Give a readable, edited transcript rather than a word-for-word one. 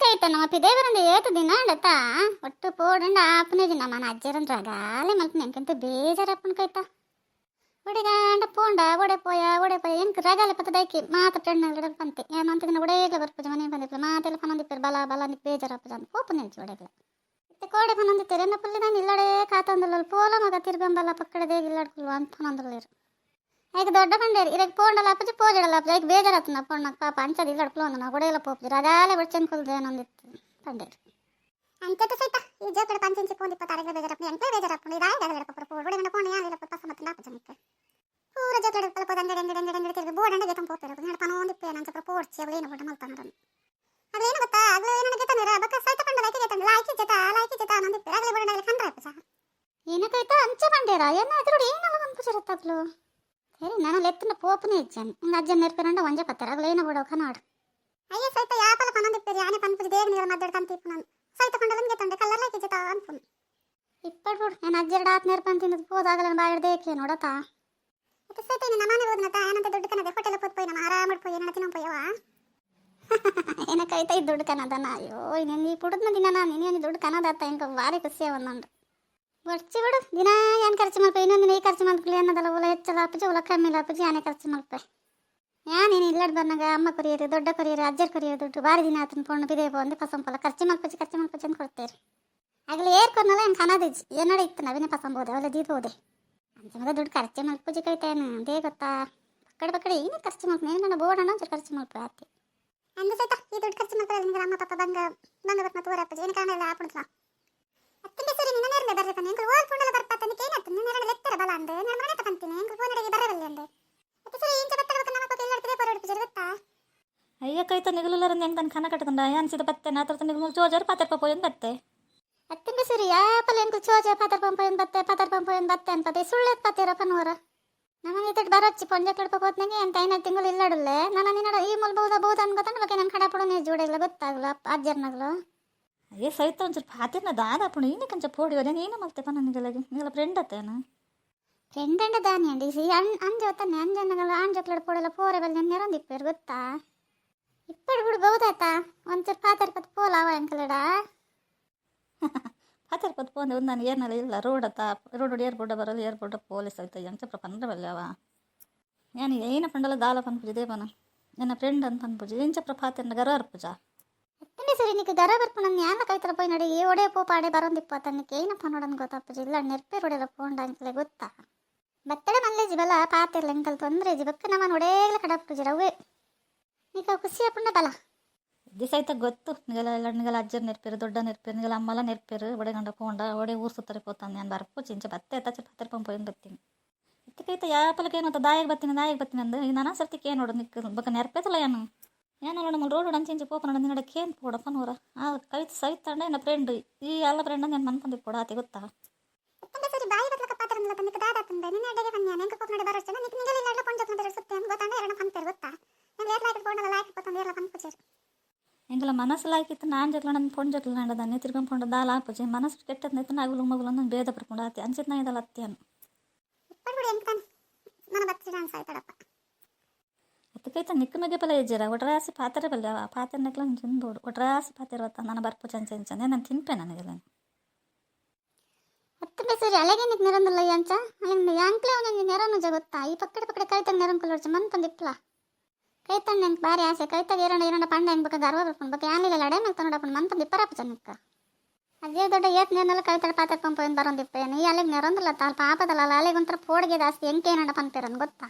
ಏನಕೈತ ನಮ್ಮ ಪಿದೇವರಂದ ಏತು ದಿನ ಅಂಡತಾ ಒಟ್ಟು ಪೋಡಂಡ ಆಪನೇ ದಿನ మన అజ్జరంద్ర గాలి మల్పి నెంకంత బేజారప్పన్ కైత ಒಡೆಗಾಂಡ ಪೋಂಡ ಒಡೆಪೋಯ ಎಂಕ್ ರಗಾಲೆ ಪತ್ತ ದೈಕಿ ಮಾತ ಫ್ರೆಂಡ್ ಪಂತೆ ಏನು ಅಂತ ದಿನ ಒಡೆಗ ಬರ್ಪುಜ ಮನೆ ಬಂದಿಪ್ಪ ಮಾತೆಲ್ಲ ಪನಂದಿಪ್ಪರು ಬಲ ಬಲ ನಿಕ್ ಬೇಜಾರಪ್ಪಜ ಅಂತ ಪೋಪು ನಿಲ್ಚು ಒಡೆಗ್ಲ ಮತ್ತೆ ಕೋಡೆ ಪನಂದಿತ್ತೇರೆ ಎನ್ನ ಪುಲ್ಲಿ ನಾನು ಇಲ್ಲಡೆ ಕಾತಂದಲ್ಲ ಪೋಲ ಮಗ ತಿರ್ಗಂಬಲ್ಲ ಪಕ್ಕಡೆ ಇಲ್ಲಾಡ್ಕೊಲ್ವ ಅಂತ ಪನಂದಲ್ಲೇರು ಈಗ ದೊಡ್ಡ ಪಂಡೇರಿ ಇರಕ್ಕೆ ಪೋಂಡಲ್ಲ ಅಪ್ಪಜಿ ಪೋಜಡಲ್ಲ ಅಪ್ಪಜ ಈಗ ಬೇಜಾರತ್ತನ ಪೋಣ್ಣ ಪಾಪ ಅಂಚದ ಇಲ್ಲಾಡ್ಕೊಲ್ವ ಅಂದ ನಾವು ಒಡೆಯಲ್ಲ ಪೋಪುಜಿ ರಗಾಲೆ ಬಡ್ಚನ್ ಕೊಲ್ದೆ ಏನೊಂದಿತ್ತು ಪಂಡೇರಿ ಅಂಚದ ಸೈತ ಈ ಜೋಕಡೆ ಪಂಚಂಚಿ ಪೋಂದಿ ಪತ್ತಾರೆಗೆ ಬೇಜಾರಪ್ಪ ಎಂಕ್ಲೇ ಬೇಜಾರಪ್ಪ ಇದಾಯ ಡಗಲೆಡ ಪಪ್ಪರ ಪೋಡ ಒಡೆಗಂಡ ಪೋಣ ಯಾನಿಲ್ಲ ಪಪ್ಪ ಮತ್ತೆ ಅಪ್ಪಜನಿಕ್ಕೆ ಪೂರ ಜೋಕಡೆ ಪಲಪದ ಅಂಗಡಿ ತಿರುಗಿ ಬೋಡಂಡ ಗೆತಂ ಪೋತಿರೋದು ನಡ ಪನೋಂದಿಪ್ಪೆ ನಂಚಪ್ಪ ಪೋಡ್ಚಿ ಅವಲೇನು ಬಡ್ಡ ಮಲ್ತಾನರನ್ನು ಅದೇನು ಗೊತ್ತಾ ಆಗ್ಲೇ ಏನನ ಗೆತನರ ಬಕ್ಕ ಸೈತ ಪಂಡ ಲೈಕಿ ಗೆತಂಡ ಲಾಯ್ಕಿ ಜತ ನಂದಿಪ್ಪೆ ಆಗ್ಲೇ ಬಡಂಡ ಖಂಡ್ರ ಅಪ್ಪ ಸಹ ಏನಕೈತ ಅಂಚ ಪಂಡೇರ ಏನ ಎದುರು ಏನಲ್ಲ ಅನ್ಪುಸಿರತ್ತಪ್ಲು ಸರಿ ನಾನು ಲೆತ್ತಿನ ಪೋಪನೇ ಇಚ್ಚಾನು ಹಿಂಗೆ ಅಜ್ಜನ ನೆರ್ಪಿರಂಡ ಒಂಜೆ ಪತ್ತರ ಆಗ್ಲೇ ಏನೋ ಬಿಡೋ ಕನಾಡು ಅಯ್ಯ ಸೈತ ಯಾಪಲ ಪನಂದಿಪ್ಪೇರಿ ಆನೆ ಪನ್ಪುಜಿ ದೇಗ ನೀರು ಮದ್ದಾಡ ಕಂತಿಪ್ಪು ನಾನು ಸೈತ ಪಂಡಲನ್ ಗೆತಂಡೆ ಕಲ್ಲರ್ ಲೈಕಿ ಜತ ಅನ್ಪುನು ಇಪ್ಪಡು ನಾನು ಅಜ್ಜೆರಡು ಆತ್ ನೆರ್ಪನ್ ತಿಂದು ಹೋದಾಗಲ ಬಾಯಡ್ದೇಕೆ ನೋಡತಾ ಮತ್ತೆ ಸೈತ ಇನ್ನು ನಮ್ಮನೆ ಹೋದ್ನತ ಏನಂತ ದುಡ್ಡು ಕನದೆ ಹೋಟೆಲ್ ಪೋತ್ ನಮ್ಮ ಆರಾಮಡ್ ಪೋಯಿ ನನ್ನ ತಿನ್ನೋ ಪೋಯವ ಏನಕೈತ ಈ ದುಡ್ಡು ಕನದನ ಅಯ್ಯೋ ನೀನು ಈ ಪುಡದ್ನ ದಿನ ನಾನು ಇನ್ನೇನು ದುಡ್ಡು ಕನದತ್ತ ಹೆಂಗೆ ಭಾರಿ ಖುಷಿ ಅವನ್ನೊಂದು ಬರ್ಚಿ ಬಿಡು ದಿನ ಏನು ಖರ್ಚು ಮಲ್ಪೆ ಇನ್ನೊಂದು ದಿನ ಈ ಖರ್ಚು ಮಲ್ಪಲಿ ಅನ್ನೋದಲ್ಲ ಒಲ ಹೆಚ್ಚಲ್ಲ ಅಪ್ಪಜಿ ಒಲ ಕಮ್ಮಿಲ್ಲ ಅಪ್ಪಜಿ ಆನೆ ಖರ್ಚು ಮಲ್ಪೆ ಯಾನೇನು ಇಲ್ಲಾಡ್ ಬಂದಾಗ ಅಮ್ಮ ಕೊರಿಯರು ದೊಡ್ಡ ಕೊರಿಯರು ಅಜ್ಜರ್ ಕೊರಿಯರು ದುಡ್ಡು ಭಾರಿ ದಿನ ಆತನ ಪೊಣ್ಣು ಬಿದೇ ಬಂದು ಪಸಂಪಲ್ಲ ಖರ್ಚು ಮಲ್ಪಜಿ ಅಂತ ಕೊಡ್ತೇರಿ ಆಗಲೇ ಏರ್ಕೊನ್ನಲ್ಲ ಹೆಂಗೆ ಕನದಿಜ್ಜಿ ಏನಡೆ ಇತ್ತು ನವೀನೇ ಪಸಂಬೋದೆ ಅವಲ್ಲ ದೀದು ಹೋದೆ ಅಂಚಮದ ದುಡ್ಡು ಖರ್ಚು ಮಲ್ಪಜಿ ಕೈತೇನು ಅದೇ ಗೊತ್ತಾ ಪಕ್ಕಡೆ ಏನೇ ಖರ್ಚು ಮಲ್ಪೆ ಏನು ಬೋಡಣ್ಣ ಒಂಚೂರು ಖರ್ಚು ಮಲ್ಪೆ ಆತಿ ಅಂದು ಸೈತ ಈ ದುಡ್ಡು ಖರ್ಚು ಮಲ್ಪೆ ನಿಮಗೆ ಅಮ್ಮ ಪಾಪ ಬಂಗ ಬತ್ತ ತೋರ ಅಪ್ಪಜಿ ಏನು ಕಾಣಲ್ಲ ಆಪುಡ್ಲ ಅತ್ತಿಗೆ ಸರಿ ನಿನ್ನ ನೇರಳೆ ಬರ್ತಾನೆ ಎಂಕಲ್ ಓಲ್ ಪುಂಡಲ ಬರ್ಪಾತನೆ ಕೇನತ್ತು ನಿನ್ನ ನೇರಳೆ ಲೆತ್ತರ ಬಲ ಅಂದೆ ನಾನು ಮನೆ ತಕಂತೀನಿ ಎಂಕಲ್ ಫೋನಡೆಗೆ ಬರವಲ್ಲಿ ಅಂದೆ ಅತ್ತೆ ಸರಿ ಇಂಚ ಬತ್ತಬೇಕು ನಮ್ಮ ಪಕ್ಕ ಎಲ್ಲಾಡ್ತಿದೆ ಪರೋಡ್ಪಿಜರ್ ಗೊತ್ತಾ ಅಯ್ಯ ಕೈತ ನಿಗಲುಲ್ಲರನ್ನ ಹೆಂಗೆ ತನ್ನ ಕನ ಕಟ್ಟಕೊಂಡ ಅನ್ಸಿದ ಬತ್ತೆ ನಾ ತರ್ತ ನಿಗಲು ಚೋಜರ್ ಪಾತರ್ ಪಪ್ಪ ಏನು ಬತ್ತೆ ಅತ್ತಿಗೆ ಸರಿ ಯಾಪಲ ಎಂಕಲ್ ಚೋಜ ಪಾತರ್ ಪಂಪ ಏನು ಬತ್ತೆ ಅನ್ಪತ್ತೆ ಸುಳ್ಳು ಎತ್ಪತ್ತೀರ ಪನೋರ ನಾನು ಇತ್ತಟ್ಟು ಬರೋಚ್ಚಿ ಪೊಂಜ ಕೆಡ್ಕೋತ್ನಾಗೆ ಅಂತ 5 ತಿಂಗಳು ಇಲ್ಲಾಡಲ್ಲೇ ನಾನು ನಿನ್ನ ಈ ಮೂಲ ಬಹುದು ಅನ್ಕೋತಾನೆ ಬಗ್ಗೆ ನನ್ನ ಕಡೆ ಪಡೋ ನೀರು ಜೋಡಿಲ್ಲ ಗೊತ್ತಾಗಲ್ಲ ಅಜ್ಜರ್ನಾಗ್ಲು ಅಯ್ಯ ಸೈತ ಒಂಚೂರು ಪಾತಿರ್ನ ದಾದಾಪುಣ ಈನೆ ಕಂಚ ಪೋಡಿ ಅದೇ ನೀನು ಮಲ್ತೆಪ್ಪ ನನಗೆಲ್ಲಗೆ ನೀವೆಲ್ಲ ಫ್ರೆಂಡ್ ಅತ್ತೇನ ಫ್ರೆಂಡ್ ಅಂಡ ದಾನಿ ಅಂಡಿ ಸಿ ಅಂಜೋತಾನೆ ಅಂಜನಗಲ್ಲ ಆಂಜಕ್ಲಡ್ ಪೋಡಲ್ಲ ಪೋರೆ ಬಲ್ಲಿ ನೆರಂದಿಪ್ಪೇರು ಗೊತ್ತಾ ಇಪ್ಪಡು ಬಿಡು ಬಹುದಾಯ್ತಾ ಒಂಚೂರು ಪಾತರ್ಪತ್ ಪೋಲಾವ ಅಂಕಲಡ ಪಾತರ್ಪತ್ ಪೋಂದೆ ಒಂದು ನಾನು ಏರ್ನಲ್ಲ ಇಲ್ಲ ರೋಡ್ ಏರ್ಪೋರ್ಟ್ ಬರಲ್ಲ ಏರ್ಪೋರ್ಟ್ ಪೊಲೀಸ್ ಆಯ್ತು ಎಂಚಪ್ಪ ಪಂದ್ರವಲ್ಲವ ನಾನು ಏನ ಪಂಡಲ್ಲ ದಾಲ ಪನ್ಪುಜಿ ದೇವನ ನನ್ನ ಫ್ರೆಂಡ್ ಅಂತ ಪನ್ಪುಜಿ ಎಂಚಪ್ಪ ಪಾತಿರ್ನ ಗರ ಅರ್ಪುಜ ಅತ್ತನೇ ಸರಿ ನಿಕ್ಕೆ ಗರ ಬರ್ಪು ನನ್ನ ಯಾನ ಕೈತರ ಪೋಯಿ ನಡಿ ಏ ಒಡೆ ಪೋಪಾಡೆ ಬರೋಂದಿಪ್ಪ ತನ್ನಕ್ಕೆ ಏನಪ್ಪ ನೋಡೋಣ ಗೊತ್ತಪ್ಪಜಿ ಇಲ್ಲ ನೆರ್ಪೇರು ಹೊಡೆಯಲ್ಲ ಪೋಂಡ ಅಂಕಲೆ ಗೊತ್ತಾ ಬತ್ತಡೆ ಮಲ್ಲೇಜಿ ಬಲ ಪಾತಿರ್ಲ ಎಂಕಲ್ ತೊಂದರೆ ಜಿ ಬಕ್ಕ ನಮ್ಮ ಒಡೇಗ್ಲ ಕಡಪ್ಪುಜಿ ರವೇ ನೀಕ ಖುಷಿ ಅಪ್ಪಣ್ಣ ಬಲ ದಿಸಾಯ್ತ ಗೊತ್ತು ನಿಗಲ ಅಜ್ಜರ್ ನೆರ್ಪೇರು ದೊಡ್ಡ ನೆರ್ಪೇರು ನಿಗಲ ಅಮ್ಮಲ ನೆರ್ಪೇರು ಒಡೆಗಂಡ ಪೋಂಡ ಒಡೆ ಊರು ಸುತ್ತಾರೆ ಪೋತಾನೆ ನಾನು ಬರ್ಪು ಚಿಂಚ ಬತ್ತೆ ತಚ್ಚ ಪಾತಿರ್ ಪಂಪ ಏನು ಬರ್ತೀನಿ ಇತ್ತಕೈತ ಯಾಪಲಕ್ಕೆ ಏನು ಅಂತ ದಾಯಿಗೆ ಬರ್ತೀನಿ ಅಂದು ಈಗ ನಾನು ಸರ್ತಿಗೆ ಏನು ನೋಡು ನಿಕ್ಕ ಬಕ್ಕ ನೆರ್ಪೇತಲ್ಲ ಏನು ನೋಡ ರೋಡ್ ಅಂಚಿ ಪೋಪ ನೋಡ ನಿನ್ನಡೆ ಕೇನ್ ಪೋಡಪ್ಪ ನೋರ ಆ ಕವಿತ ಸವಿತಂಡ ನನ್ನ ಫ್ರೆಂಡ್ ಈ ಎಲ್ಲ ಫ್ರೆಂಡ್ ನಾನು ಮನ್ಪಂದಿ ಪೋಡ ಆತಿ ಗೊತ್ತಾ ಸರಿ ಬಾಯಿ ಬತ್ತಕ ಪಾತ್ರಲ್ಲ ತನಕ ದಾದ ತಂದೆ ನಿನ್ನ ಅಡೆಗೆ ಬನ್ನಿ ನೆಂಕ ಪೋಪ ನೋಡಿ ಬರಚನ ನಿಕ್ಕೆ ನಿಗಲಿ ಇಲ್ಲ ಪಂಜ ತಂದೆ ಸುತ್ತೆ ಅಂತ ಗೊತ್ತಾಂಡ ಎರಡು ಪಂಪೇರು ಗೊತ್ತಾ ನಾನು ಏರ್ ಲೈಕ್ ಪೋಂಡಲ್ಲ ಲೈಕ್ ಪತ್ತಂದೆ ಎಲ್ಲ ಪಂಪುಚೇರು ಎಂಗಲ ಮನಸ್ಸು ಲಾಯ್ಕಿತ್ತು ನಾನು ಜಗ್ಲ ನನ್ನ ಪೊಂಡ್ ಜಗ್ಲ ನಂಡದಾನೆ ತಿರ್ಗಂ ಪೊಂಡ ದಾಲ ಆಪುಜಿ ಮನಸ್ಸು ಕೆಟ್ಟದ್ ನೈತು ನಾಗುಲು ಮಗುಲು ನನ್ನ ಬೇದ ಬರ್ಕೊಂಡು ಆತಿ ಅಂಚಿತ್ ನಾ ಇದಲ್ಲ ಅತ್ತೆಯನ್ನು ಇಪ್ಪಡು ಬಿಡು ಎಂತಾನೆ ನನ್ನ ಬಚ್ಚಿ ಡ್ಯಾನ್ಸ್ ಆಯ್ತಾಡಪ್ಪ ಅದಕ್ಕೈತೆ ನಿಕ್ಕ ಮಗೆ ಪಲ ಇಜ್ಜರ ಒಟ್ರಾಸಿ ಪಾತ್ರೆ ಬಲ್ಯವ ಪಾತ್ರೆ ನೆಕ್ಲ ತಿನ್ಬೋಡು ಒಟ್ರಾಸಿ ಪಾತ್ರೆ ಇವತ್ತ ನಾನು ಬರ್ಪು ಚಂಚೆ ನಾನು ತಿನ್ಪೆ ನನಗೆಲ್ಲ ಹತ್ತು ಸರಿ ಅಲೆಗೆ ನಿಕ್ ನೆರಂದಲ್ಲ ಯಾಂಚ ಅಲ್ಲಿಂದ ಯಾಂಕ್ಲೆ ಅವನಿಗೆ ನೆರನು ಗೊತ್ತಾ ಈ ಪಕ್ಕಡೆ ಕೈತಾಗ ನೆರನ್ ಕೊಲ್ಲೋಡ್ಚ ಮನ್ಪಂದಿಪ್ಲ ಕೈತಾಗ ನೆನ್ಗೆ ಬಾರಿ ಆಸೆ ಕೈತಾಗ ಏರಂಡ ಪಂಡ ಹೆಂಗೆ ಬೇಕಾ ಗರ್ವ ಬರ್ಕೊಂಡು ಬೇಕಾ ಯಾನಿಲ್ಲ ಲಡೆ ಮೇಲೆ ತಗೊಂಡಪ್ಪ ಮನ್ಪಂದಿಪ್ಪರಪ್ಪ ಚನ್ನಕ್ಕ ಅದೇ ದೊಡ್ಡ ಏತ್ ನೀರ್ನೆಲ್ಲ ಕೈತಾಗ ಪಾತ್ರೆ ಪಂಪ ಏನು ಬರೋಂದಿಪ್ಪ ಏನು ಈ ಅಲೆಗೆ ನೆರಂದಿಲ್ಲ ತಾಲ್ ಪಾಪದಲ್ಲ ಅಲೆಗೆ ಒಂಥರ ಪೋಡಿಗೆ ಜಾಸ್ತಿ ಹೆಂಗೆ ಏನಂಡ ಪಂಪೇರನ್ ಗೊತ್ತಾ